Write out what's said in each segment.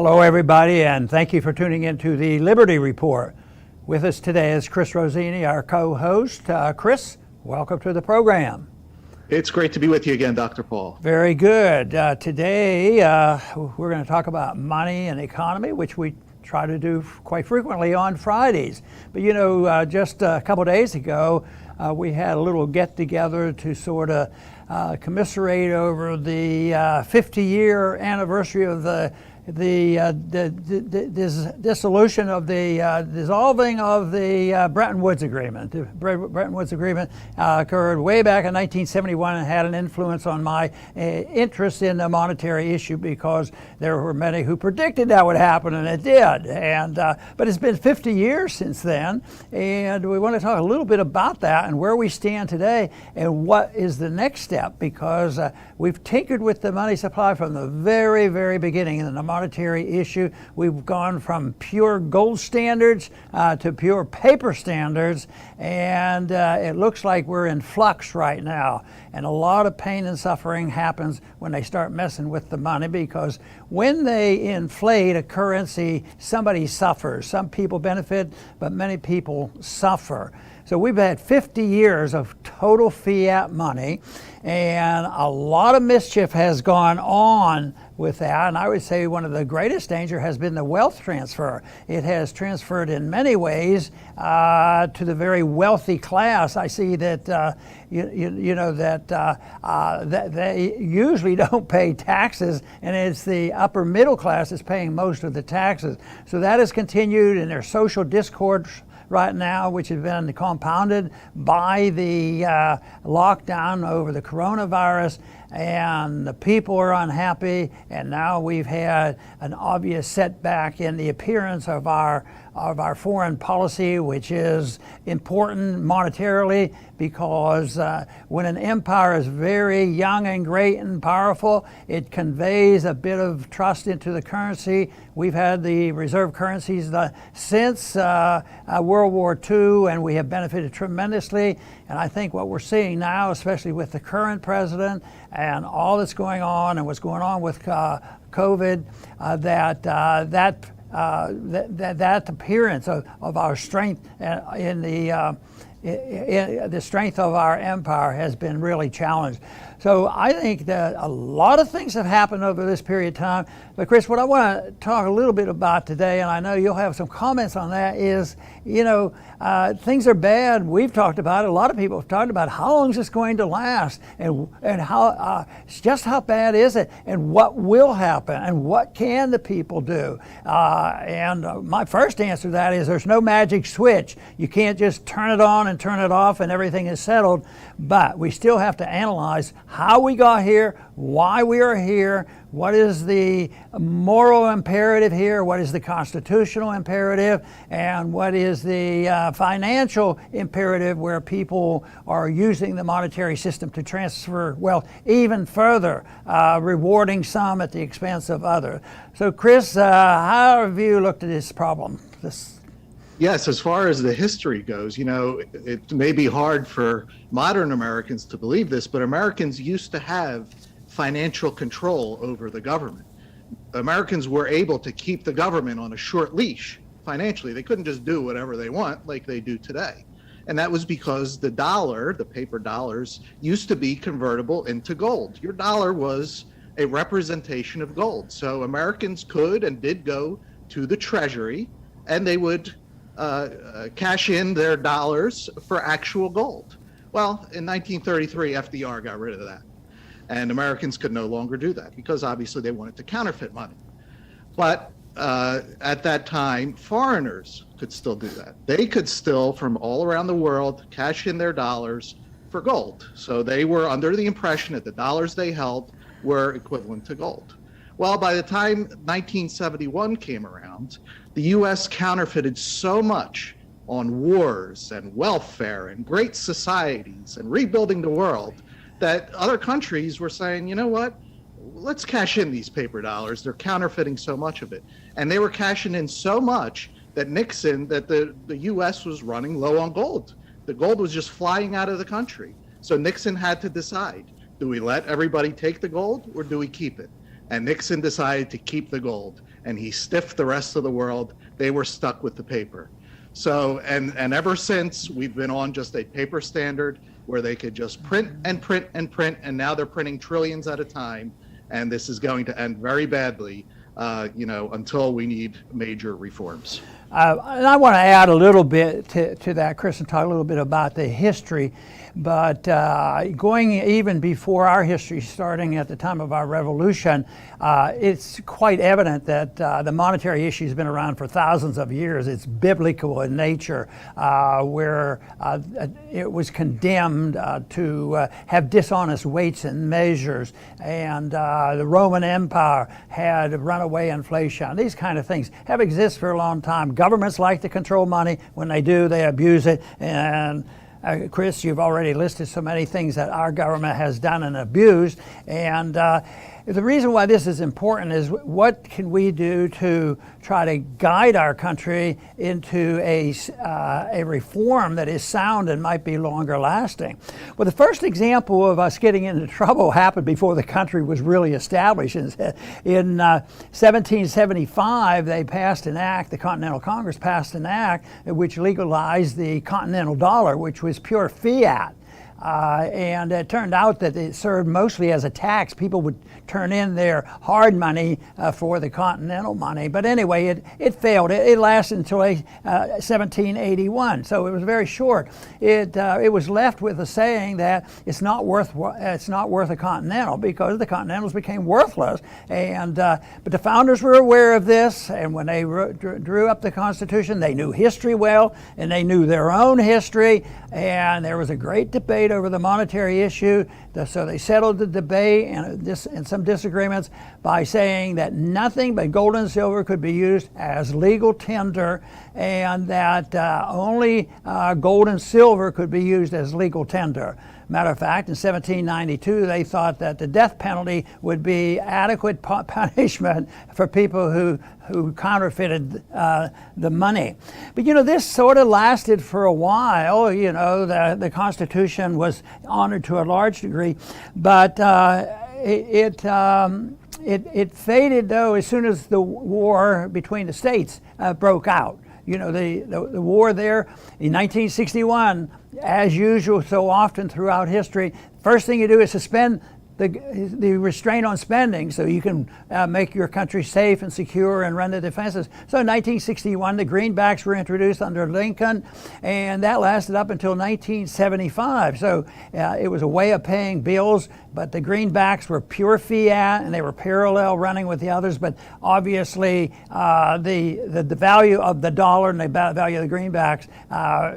Hello, everybody, and thank you for tuning in to the Liberty Report. With us today is Chris Rossini, our co-host. Chris, welcome to the program. It's great to be with you again, Dr. Paul. Very good. Today, we're going to talk about money and economy, which we try to do quite frequently on Fridays. But you know, just a couple days ago, we had a little get-together to sort of commiserate over the 50-year anniversary of the dissolution of the dissolving of the Bretton Woods Agreement. The Bretton Woods Agreement occurred way back in 1971 and had an influence on my interest in the monetary issue because there were many who predicted that would happen, and it did. And but it's been 50 years since then, and we want to talk a little bit about that and where we stand today and what is the next step, because we've tinkered with the money supply from the very, very beginning in the monetary issue. We've gone from pure gold standards to pure paper standards, and it looks like we're in flux right now. And a lot of pain and suffering happens when they start messing with the money, because when they inflate a currency, somebody suffers. Some people benefit, but many people suffer. So we've had 50 years of total fiat money, and a lot of mischief has gone on with that. And I would say one of the greatest danger has been the wealth transfer. It has transferred in many ways to the very wealthy class. I see that that they usually don't pay taxes, and it's the upper middle class that's paying most of the taxes. So that has continued, and there's social discord right now, which has been compounded by the lockdown over the coronavirus, and the people are unhappy. And now we've had an obvious setback in the appearance of our foreign policy, which is important monetarily, because when an empire is very young and great and powerful, it conveys a bit of trust into the currency. We've had the reserve currencies since World War II, and we have benefited tremendously. And I think what we're seeing now, especially with the current president and all that's going on and what's going on with COVID, that appearance of our strength in the strength of our empire has been really challenged. So I think that a lot of things have happened over this period of time. But Chris, what I want to talk a little bit about today, and I know you'll have some comments on that, is, things are bad. We've talked about it. A lot of people have talked about how long is this going to last, and how just how bad is it, and what will happen, and what can the people do. And my first answer to that is there's no magic switch. You can't just turn it on and turn it off and everything is settled. But we still have to analyze how we got here, why we are here, what is the moral imperative here, what is the constitutional imperative, and what is the financial imperative, where people are using the monetary system to transfer wealth even further, rewarding some at the expense of others. So Chris, how have you looked at this problem? Yes, as far as the history goes, it may be hard for modern Americans to believe this, but Americans used to have financial control over the government. Americans were able to keep the government on a short leash financially. They couldn't just do whatever they want like they do today. And that was because the dollar, the paper dollars, used to be convertible into gold. Your dollar was a representation of gold. So Americans could and did go to the Treasury, and they would cash in their dollars for actual gold. Well, in 1933, FDR got rid of that. And Americans could no longer do that because obviously they wanted to counterfeit money. But at that time, foreigners could still do that. They could still, from all around the world, cash in their dollars for gold. So they were under the impression that the dollars they held were equivalent to gold. Well, by the time 1971 came around, the U.S. counterfeited so much on wars and welfare and great societies and rebuilding the world that other countries were saying, you know what, let's cash in these paper dollars. They're counterfeiting so much of it. And they were cashing in so much that the U.S. was running low on gold. The gold was just flying out of the country. So Nixon had to decide, do we let everybody take the gold or do we keep it? and Nixon decided to keep the gold, and he stiffed the rest of the world. They were stuck with the paper. So, and ever since, we've been on just a paper standard where they could just print and print and print, and now they're printing trillions at a time, and this is going to end very badly, until we need major reforms. And I want to add a little bit to that, Chris, and talk a little bit about the history. But going even before our history, starting at the time of our revolution, it's quite evident that the monetary issue has been around for thousands of years. It's biblical in nature, where it was condemned to have dishonest weights and measures, and the Roman Empire had runaway inflation. These kind of things have existed for a long time. Governments like to control money. When they do, they abuse it. And Chris, you've already listed so many things that our government has done and abused. And the reason why this is important is what can we do to try to guide our country into a reform that is sound and might be longer lasting. Well, the first example of us getting into trouble happened before the country was really established. In 1775, they passed an act, the Continental Congress passed an act which legalized the continental dollar, which was pure fiat. And it turned out that it served mostly as a tax. People would turn in their hard money for the continental money. But anyway, it failed. It lasted until 1781, so it was very short. It was left with a saying that it's not worth a continental, because the continentals became worthless. And but the founders were aware of this, and when they drew up the Constitution, they knew history well, and they knew their own history, and there was a great debate over the monetary issue. So they settled the debate and some disagreements by saying that nothing but gold and silver could be used as legal tender, and that only gold and silver could be used as legal tender. Matter of fact, in 1792, they thought that the death penalty would be adequate punishment for people who counterfeited the money. But this sort of lasted for a while. The Constitution was honored to a large degree, but it faded, though, as soon as the war between the states broke out. The war there in 1961, as usual so often throughout history, first thing you do is suspend the restraint on spending so you can make your country safe and secure and run the defenses. So in 1961, the greenbacks were introduced under Lincoln, and that lasted up until 1975. So it was a way of paying bills, but the greenbacks were pure fiat, and they were parallel running with the others. But obviously, the value of the dollar and the value of the greenbacks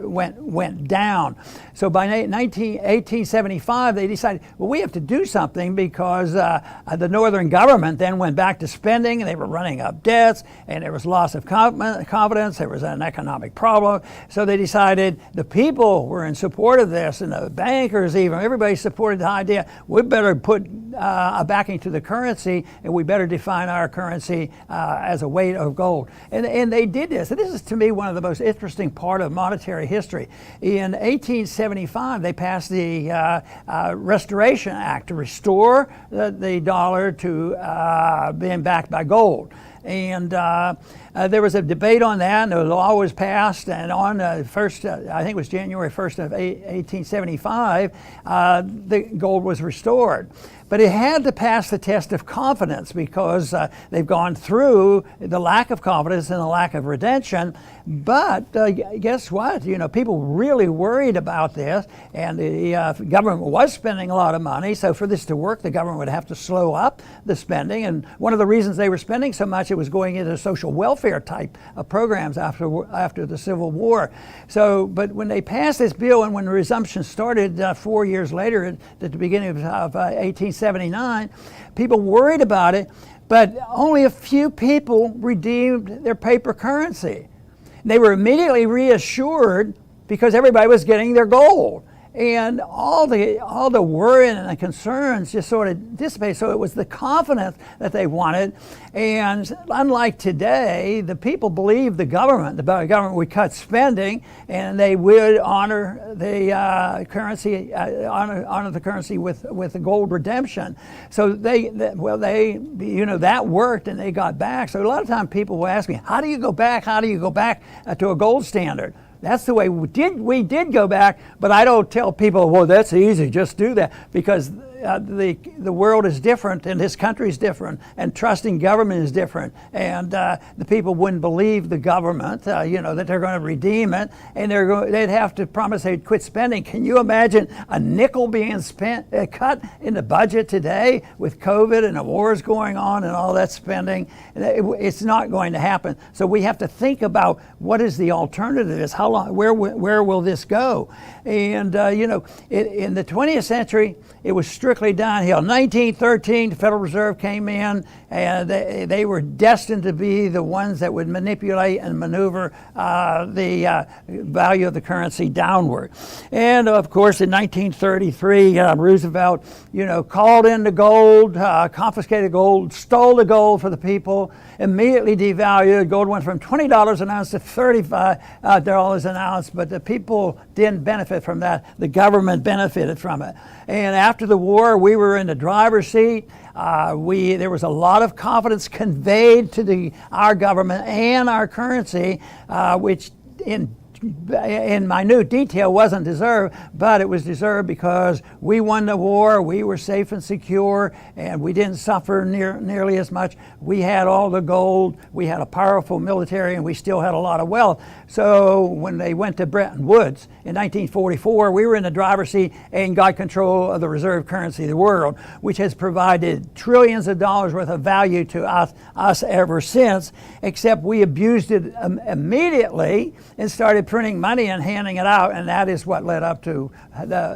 went down. So by 1875, they decided, well, we have to do something, because the northern government then went back to spending, and they were running up debts, and there was loss of confidence. There was an economic problem. So they decided the people were in support of this, and the bankers even, everybody supported the idea, we better put a backing to the currency, and we better define our currency as a weight of gold. And they did this. And this is, to me, one of the most interesting part of monetary history. In 1875, they passed the Restoration Act to restore the dollar to being backed by gold. And there was a debate on that, and the law was passed, and on I think it was January 1st of 1875, the gold was restored. But it had to pass the test of confidence, because they've gone through the lack of confidence and the lack of redemption. But guess what? People really worried about this, and the government was spending a lot of money. So for this to work, the government would have to slow up the spending. And one of the reasons they were spending so much, it was going into social welfare type of programs after the Civil War. So, but when they passed this bill, and when the resumption started 4 years later, at the beginning of 1879, people worried about it, but only a few people redeemed their paper currency. They were immediately reassured, because everybody was getting their gold. And all the worry and the concerns just sort of dissipated. So it was the confidence that they wanted. And unlike today, the people believed the government would cut spending, and they would honor the currency, honor the currency with the gold redemption. So that worked, and they got back. So a lot of times people will ask me, how do you go back? How do you go back to a gold standard? That's the way we did go back, but I don't tell people, well, that's easy, just do that, because the world is different, and this country is different, and trusting government is different, and the people wouldn't believe the government, that they're going to redeem it, and they'd have to promise they'd quit spending. Can you imagine a nickel being cut in the budget today with COVID and the wars going on and all that spending? It's not going to happen. So we have to think about what is the alternative. Is how long? Where will this go? And in the 20th century, it was strictly downhill. 1913, the Federal Reserve came in, and they were destined to be the ones that would manipulate and maneuver the value of the currency downward. And of course, in 1933, Roosevelt, called in the gold, confiscated gold, stole the gold for the people, immediately devalued. Gold went from $20 an ounce to $35 an ounce, but the people didn't benefit from that. The government benefited from it. And after the war, we were in the driver's seat. There was a lot of confidence conveyed to our government and our currency, which in minute detail wasn't deserved, but it was deserved because we won the war, we were safe and secure, and we didn't suffer nearly as much. We had all the gold, we had a powerful military, and we still had a lot of wealth. So when they went to Bretton Woods in 1944, we were in the driver's seat and got control of the reserve currency of the world, which has provided trillions of dollars worth of value to us ever since, except we abused it immediately and started printing money and handing it out, and that is what led up to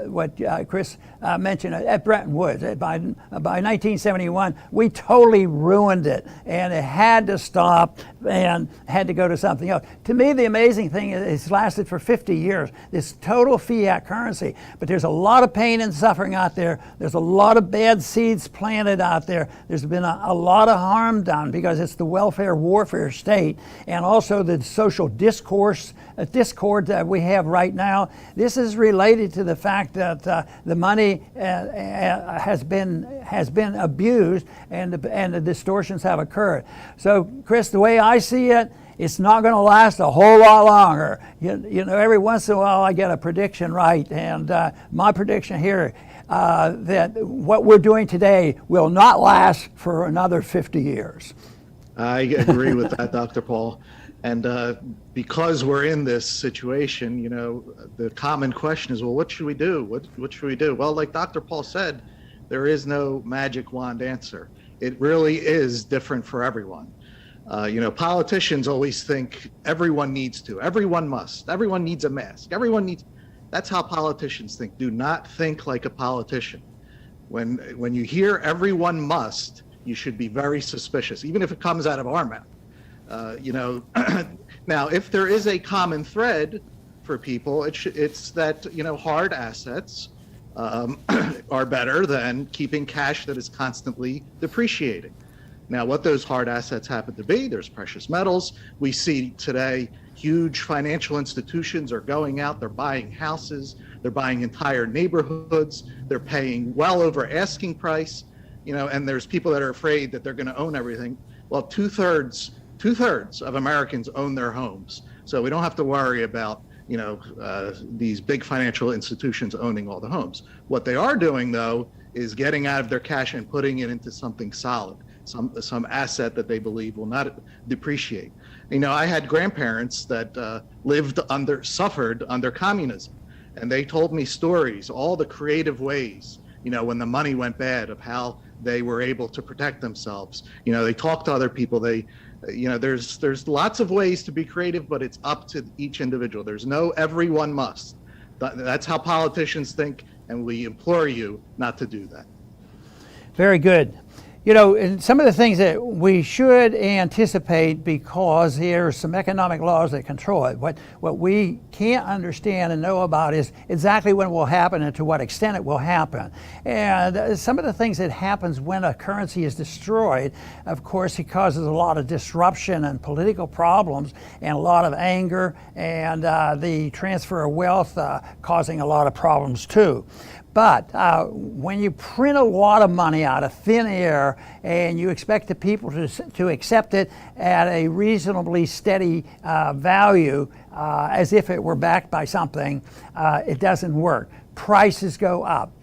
what Chris mentioned at Bretton Woods. By 1971, we totally ruined it, and it had to stop and had to go to something else. To me, the amazing thing is it's lasted for 50 years, this total fiat currency. But there's a lot of pain and suffering out there. There's a lot of bad seeds planted out there. There's been a lot of harm done because it's the welfare warfare state, and also the social discord that we have right now. This is related to the fact that the money has been abused, and the distortions have occurred. So, Chris, the way I see it, it's not going to last a whole lot longer. Every once in a while I get a prediction right, and my prediction here that what we're doing today will not last for another 50 years. I agree with that, Dr. Paul. And because we're in this situation, the common question is, well, what should we do? What should we do? Well, like Dr. Paul said, there is no magic wand answer. It really is different for everyone. Politicians always think everyone needs to, everyone must, everyone needs a mask, that's how politicians think. Do not think like a politician. When you hear everyone must, you should be very suspicious, even if it comes out of our mouth. Now, if there is a common thread for people, it's that, hard assets are better than keeping cash that is constantly depreciating. Now, what those hard assets happen to be, there's precious metals. We see today huge financial institutions are going out, they're buying houses, they're buying entire neighborhoods, they're paying well over asking price, and there's people that are afraid that they're going to own everything. Well, two-thirds of Americans own their homes. So we don't have to worry about, these big financial institutions owning all the homes. What they are doing, though, is getting out of their cash and putting it into something solid, some asset that they believe will not depreciate. I had grandparents that suffered under communism, and they told me stories, all the creative ways, when the money went bad, of how they were able to protect themselves. They talked to other people. There's lots of ways to be creative, but it's up to each individual. There's no everyone must. That's how politicians think, and we implore you not to do that. Very good. You know, and some of the things that we should anticipate, because there are some economic laws that control it. What we can't understand and know about is exactly when it will happen and to what extent it will happen. And some of the things that happens when a currency is destroyed, of course, it causes a lot of disruption and political problems and a lot of anger, and the transfer of wealth causing a lot of problems too. But when you print a lot of money out of thin air and you expect the people to accept it at a reasonably steady value, as if it were backed by something, it doesn't work. Prices go up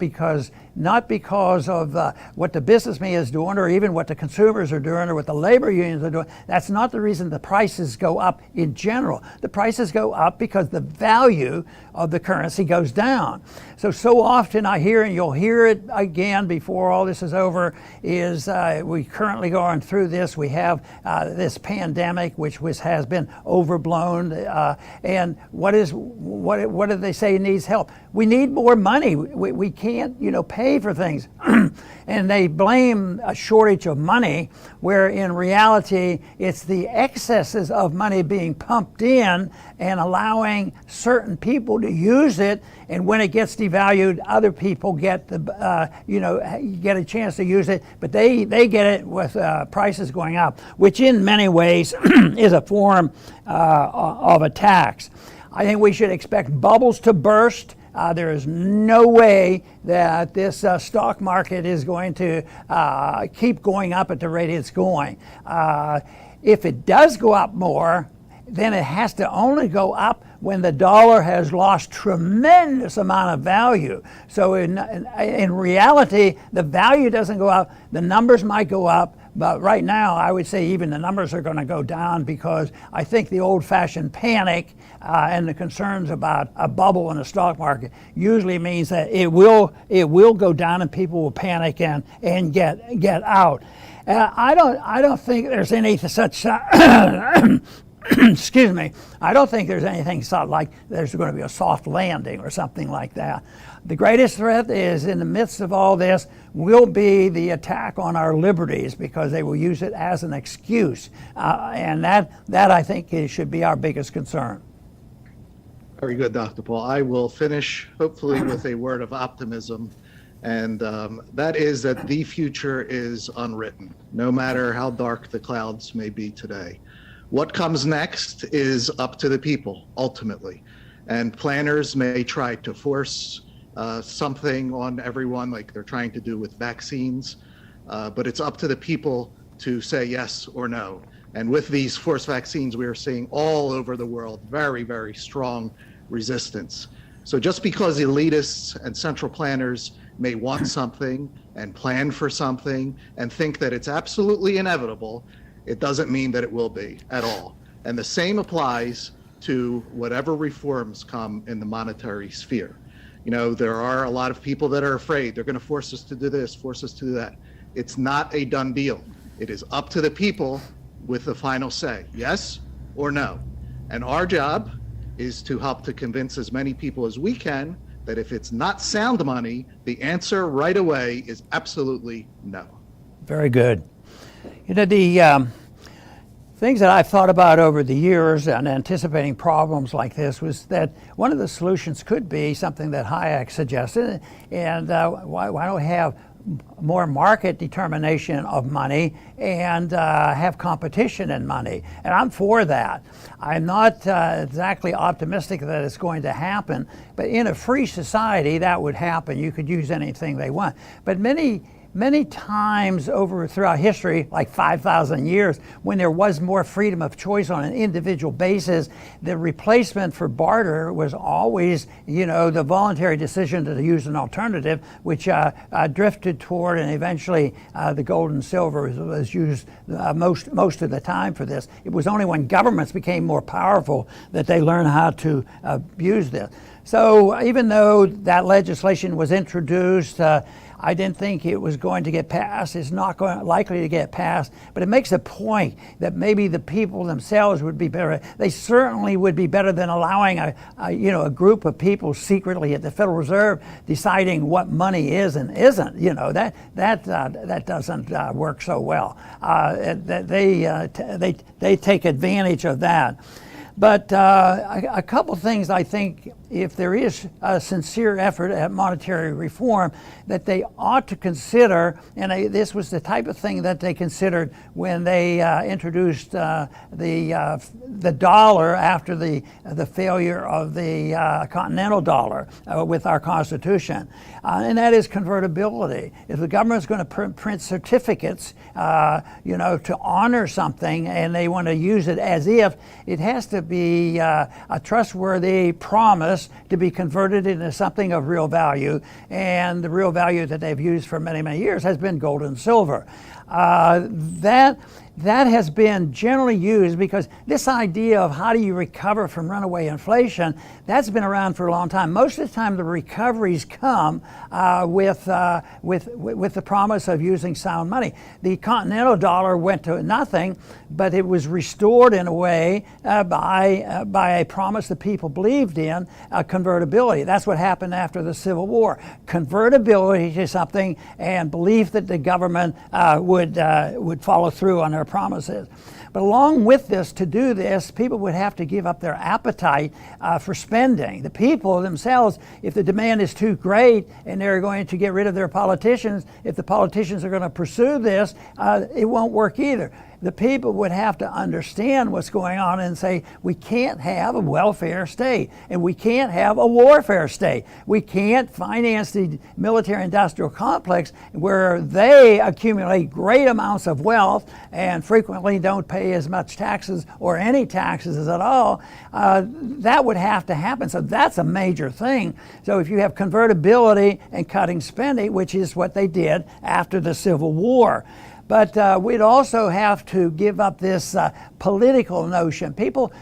not because of what the businessman is doing or even what the consumers are doing or what the labor unions are doing. That's not the reason the prices go up in general. The prices go up because the value of the currency goes down. So often I hear, and you'll hear it again before all this is over, is we currently going through this. We have this pandemic, which has been overblown. And what do they say needs help? We need more money. We can't, pay for things. And they blame a shortage of money, where in reality it's the excesses of money being pumped in and allowing certain people to use it, and when it gets devalued, other people get get a chance to use it, but they get it with prices going up, which in many ways is a form of a tax. I think we should expect bubbles to burst. There is no way that this stock market is going to keep going up at the rate it's going. If it does go up more, then it has to only go up when the dollar has lost tremendous amount of value. So in reality, the value doesn't go up. The numbers might go up, but right now I would say even the numbers are going to go down, because I think the old-fashioned panic and the concerns about a bubble in the stock market usually means that it will go down and people will panic and get out. I don't think there's any such excuse me, I don't think there's anything like there's going to be a soft landing or something like that. The greatest threat is, in the midst of all this, will be the attack on our liberties, because they will use it as an excuse. And that I think should be our biggest concern. Very good, Dr. Paul. I will finish hopefully with a word of optimism, and that is that the future is unwritten, no matter how dark the clouds may be today. What comes next is up to the people, ultimately. And planners may try to force something on everyone, like they're trying to do with vaccines, but it's up to the people to say yes or no. And with these forced vaccines, we are seeing all over the world very, very strong resistance. So just because elitists and central planners may want something and plan for something and think that it's absolutely inevitable, it doesn't mean that it will be at all. And the same applies to whatever reforms come in the monetary sphere. There are a lot of people that are afraid they're going to force us to do this, force us to do that. It's not a done deal. It is up to the people with the final say, yes or no. And our job is to help to convince as many people as we can that if it's not sound money, the answer right away is absolutely no. Very good. The things that I've thought about over the years and anticipating problems like this was that one of the solutions could be something that Hayek suggested, and why don't we have more market determination of money and have competition in money? And I'm for that. I'm not exactly optimistic that it's going to happen, but in a free society that would happen. You could use anything they want. But many times throughout history, like 5,000 years, when there was more freedom of choice on an individual basis, the replacement for barter was always, the voluntary decision to use an alternative, which drifted toward, and eventually the gold and silver was used most of the time for this. It was only when governments became more powerful that they learned how to abuse this. So even though that legislation was introduced, I didn't think it was going to get passed. It's not likely to get passed, but it makes a point that maybe the people themselves would be better. They certainly would be better than allowing a group of people secretly at the Federal Reserve deciding what money is and isn't. That doesn't work so well. They take advantage of that. But a couple things, I think, if there is a sincere effort at monetary reform, that they ought to consider, and this was the type of thing that they considered when they introduced the dollar after the failure of the continental dollar with our Constitution, and that is convertibility. If the government's going to print certificates, to honor something, and they want to use it as if, it has to be a trustworthy promise to be converted into something of real value, and the real value that they've used for many, many years has been gold and silver. That has been generally used because this idea of how do you recover from runaway inflation, that's been around for a long time. Most of the time the recoveries come with the promise of using sound money. The continental dollar went to nothing, but it was restored in a way by a promise that people believed in, convertibility. That's what happened after the Civil War. Convertibility to something and belief that the government would follow through on their promises. But along with this, to do this, people would have to give up their appetite for spending. The people themselves, if the demand is too great and they're going to get rid of their politicians, if the politicians are going to pursue this, it won't work either. The people would have to understand what's going on and say, we can't have a welfare state, and we can't have a warfare state. We can't finance the military-industrial complex where they accumulate great amounts of wealth and frequently don't pay as much taxes or any taxes at all. That would have to happen. So that's a major thing. So if you have convertibility and cutting spending, which is what they did after the Civil War. But we'd also have to give up this political notion. People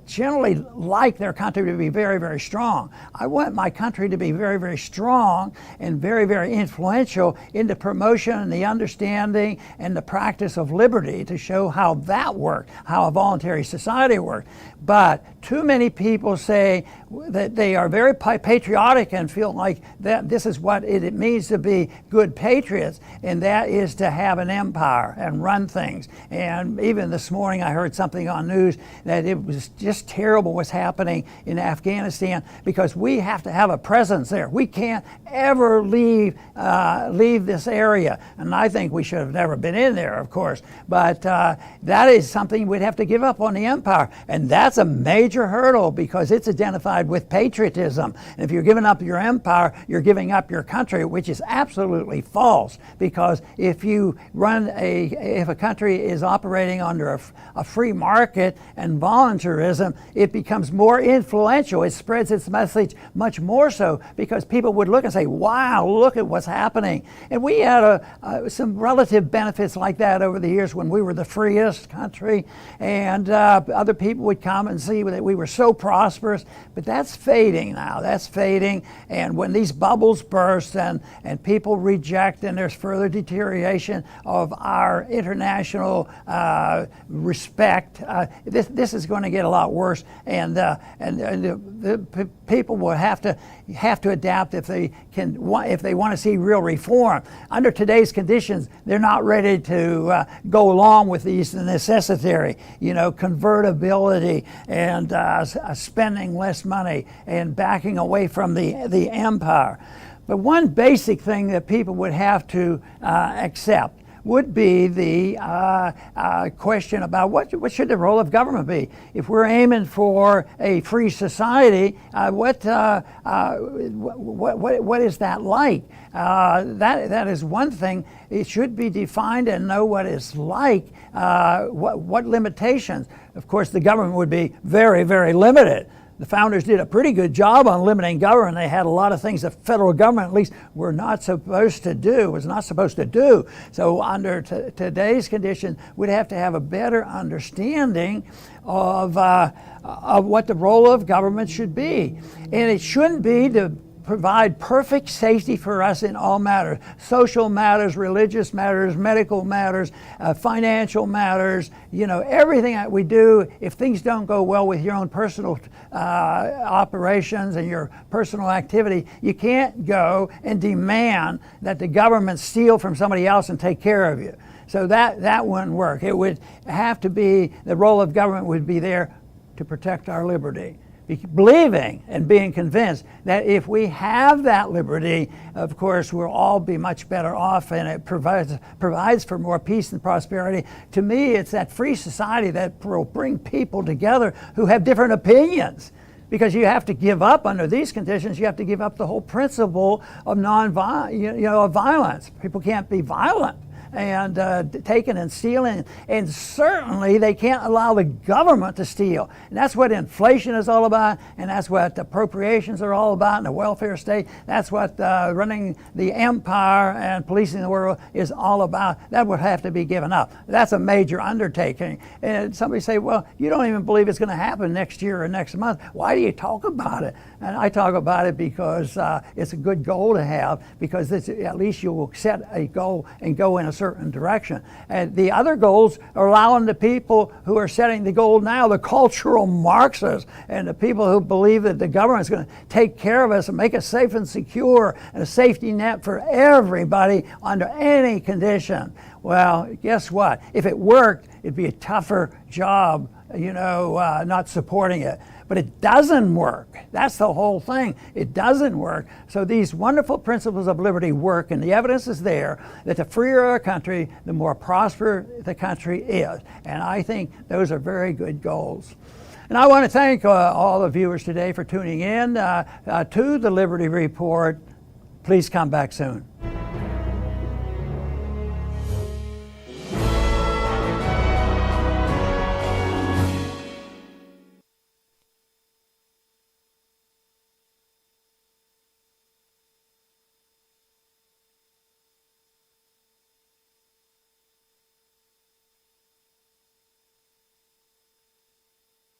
generally like their country to be very, very strong. I want my country to be very, very strong and very, very influential in the promotion and the understanding and the practice of liberty, to show how that worked, how a voluntary society worked. But too many people say that they are very patriotic and feel like that this is what it means to be good patriots, and that is to have an empire and run things. And even this morning I heard something on news that it was just terrible what's happening in Afghanistan, because we have to have a presence there. We can't ever leave this area. And I think we should have never been in there, of course. But that is something we'd have to give up on the empire. And that's a major hurdle, because it's identified with patriotism. And if you're giving up your empire, you're giving up your country, which is absolutely false. Because if a country is operating under a free market and voluntarism, it becomes more influential. It spreads its message much more so, because people would look and say, wow, look at what's happening. And we had some relative benefits like that over the years when we were the freest country, and other people would come and see that we were so prosperous. But that's fading now. That's fading. And when these bubbles burst and people reject, and there's further deterioration of our international respect, this is going to get a lot worse. And the people will have to adapt if they want to see real reform. Under today's conditions, they're not ready to go along with these necessary, convertibility and spending less money and backing away from the empire. But one basic thing that people would have to accept would be the question about what should the role of government be. If we're aiming for a free society, what is that like? That is one thing. It should be defined and know what it's like. What limitations? Of course, the government would be very, very limited. The founders did a pretty good job on limiting government. They had a lot of things the federal government, at least, was not supposed to do. So under today's condition, we'd have to have a better understanding of what the role of government should be. And it shouldn't be to provide perfect safety for us in all matters, social matters, religious matters, medical matters, financial matters, everything that we do. If things don't go well with your own personal operations and your personal activity, you can't go and demand that the government steal from somebody else and take care of you. So that wouldn't work. It would have to be, the role of government would be there to protect our liberty. Believing and being convinced that if we have that liberty, of course, we'll all be much better off, and it provides for more peace and prosperity. To me, it's that free society that will bring people together who have different opinions. Because you have to give up, under these conditions, you have to give up the whole principle of of violence. People can't be violent and taking and stealing, and certainly they can't allow the government to steal. And that's what inflation is all about, and that's what appropriations are all about in the welfare state. That's what running the empire and policing the world is all about. That would have to be given up. That's a major undertaking. And somebody say, well, you don't even believe it's going to happen next year or next month. Why do you talk about it? And I talk about it because it's a good goal to have, because at least you will set a goal and go in a certain direction. And the other goals are allowing the people who are setting the goal now, the cultural Marxists, and the people who believe that the government is going to take care of us and make us safe and secure and a safety net for everybody under any condition. Well, guess what? If it worked, it'd be a tougher job, not supporting it. But it doesn't work. That's the whole thing. It doesn't work. So these wonderful principles of liberty work, and the evidence is there that the freer a country, the more prosperous the country is. And I think those are very good goals. And I want to thank all the viewers today for tuning in to the Liberty Report. Please come back soon.